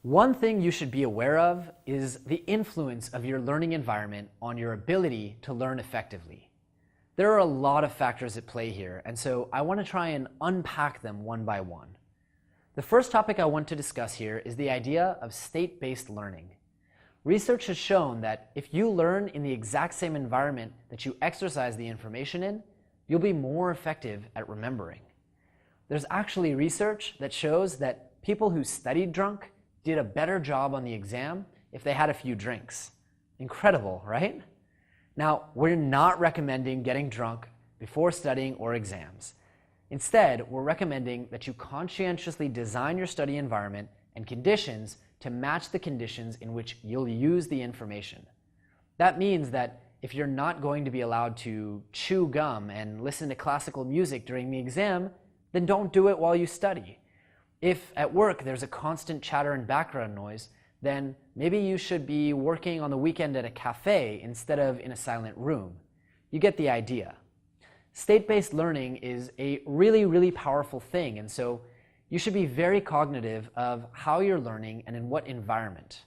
One thing you should be aware of is the influence of your learning environment on your ability to learn effectively. There are a lot of factors at play here, and so I want to try and unpack them one by one. The first topic I want to discuss here is the idea of state-based learning. Research has shown that if you learn in the exact same environment that you exercise the information in, you'll be more effective at remembering. There's actually research that shows that people who studied drunk did a better job on the exam if they had a few drinks. Incredible, right? Now, we're not recommending getting drunk before studying or exams. Instead, we're recommending that you conscientiously design your study environment and conditions to match the conditions in which you'll use the information. That means that if you're not going to be allowed to chew gum and listen to classical music during the exam, then don't do it while you study. If at work there's a constant chatter and background noise, then maybe you should be working on the weekend at a cafe instead of in a silent room. You get the idea. State-based learning is a really powerful thing, and so you should be very cognitive of how you're learning and in what environment.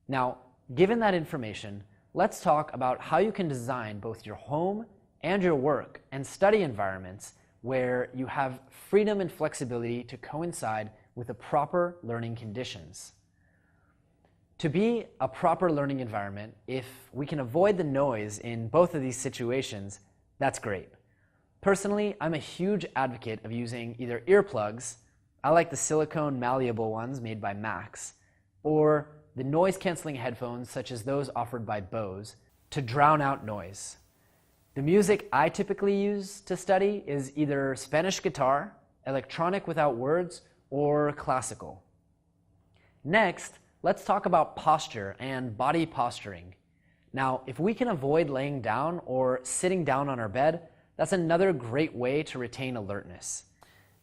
Now, given that information, let's talk about how you can design both your home and your work and study environments where you have freedom and flexibility to coincide with the proper learning conditions. To be a proper learning environment, if we can avoid the noise in both of these situations, that's great. Personally, I'm a huge advocate of using either earplugs, I like the silicone malleable ones made by Max, or the noise-canceling headphones such as those offered by Bose to drown out noise. The music I typically use to study is either Spanish guitar, electronic without words, or classical. Next, let's talk about posture and body posturing. Now, if we can avoid laying down or sitting down on our bed, that's another great way to retain alertness.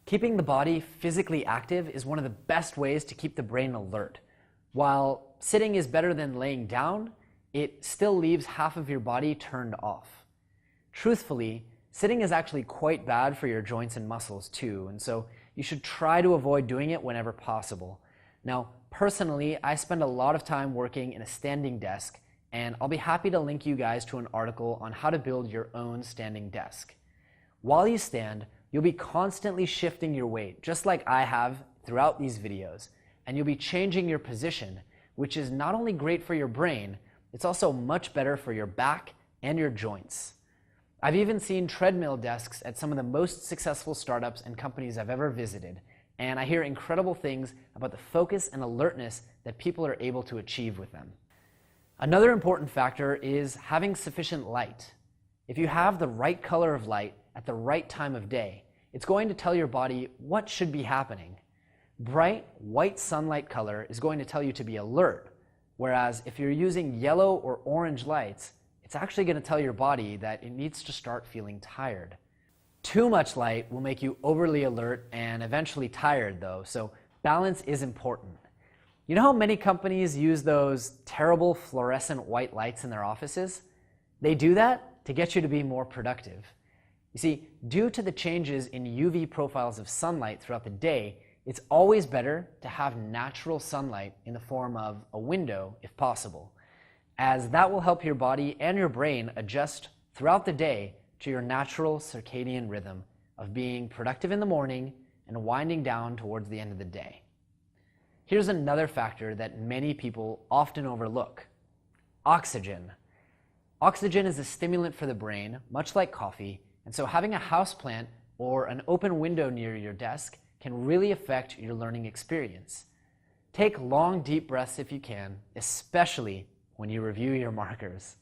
Keeping the body physically active is one of the best ways to keep the brain alert. While sitting is better than laying down, it still leaves half of your body turned off. Truthfully, sitting is actually quite bad for your joints and muscles too, and so you should try to avoid doing it whenever possible. Now, personally, I spend a lot of time working in a standing desk, and I'll be happy to link you guys to an article on how to build your own standing desk. While you stand, you'll be constantly shifting your weight, just like I have throughout these videos, and you'll be changing your position, which is not only great for your brain, it's also much better for your back and your joints. I've even seen treadmill desks at some of the most successful startups and companies I've ever visited, and I hear incredible things about the focus and alertness that people are able to achieve with them. Another important factor is having sufficient light. If you have the right color of light at the right time of day, it's going to tell your body what should be happening. Bright white sunlight color is going to tell you to be alert, whereas if you're using yellow or orange lights, it's actually going to tell your body that it needs to start feeling tired. Too much light will make you overly alert and eventually tired though, so balance is important. You know how many companies use those terrible fluorescent white lights in their offices? They do that to get you to be more productive. You see, due to the changes in UV profiles of sunlight throughout the day, it's always better to have natural sunlight in the form of a window if possible, as that will help your body and your brain adjust throughout the day to your natural circadian rhythm of being productive in the morning and winding down towards the end of the day. Here's another factor that many people often overlook: oxygen. Oxygen is a stimulant for the brain, much like coffee, and so having a houseplant or an open window near your desk can really affect your learning experience. Take long, deep breaths if you can, especially when you review your markers.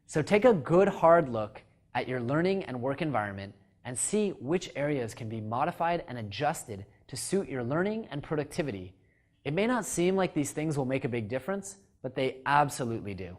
So take a good hard look at your learning and work environment and see which areas can be modified and adjusted to suit your learning and productivity. It may not seem like these things will make a big difference, but they absolutely do.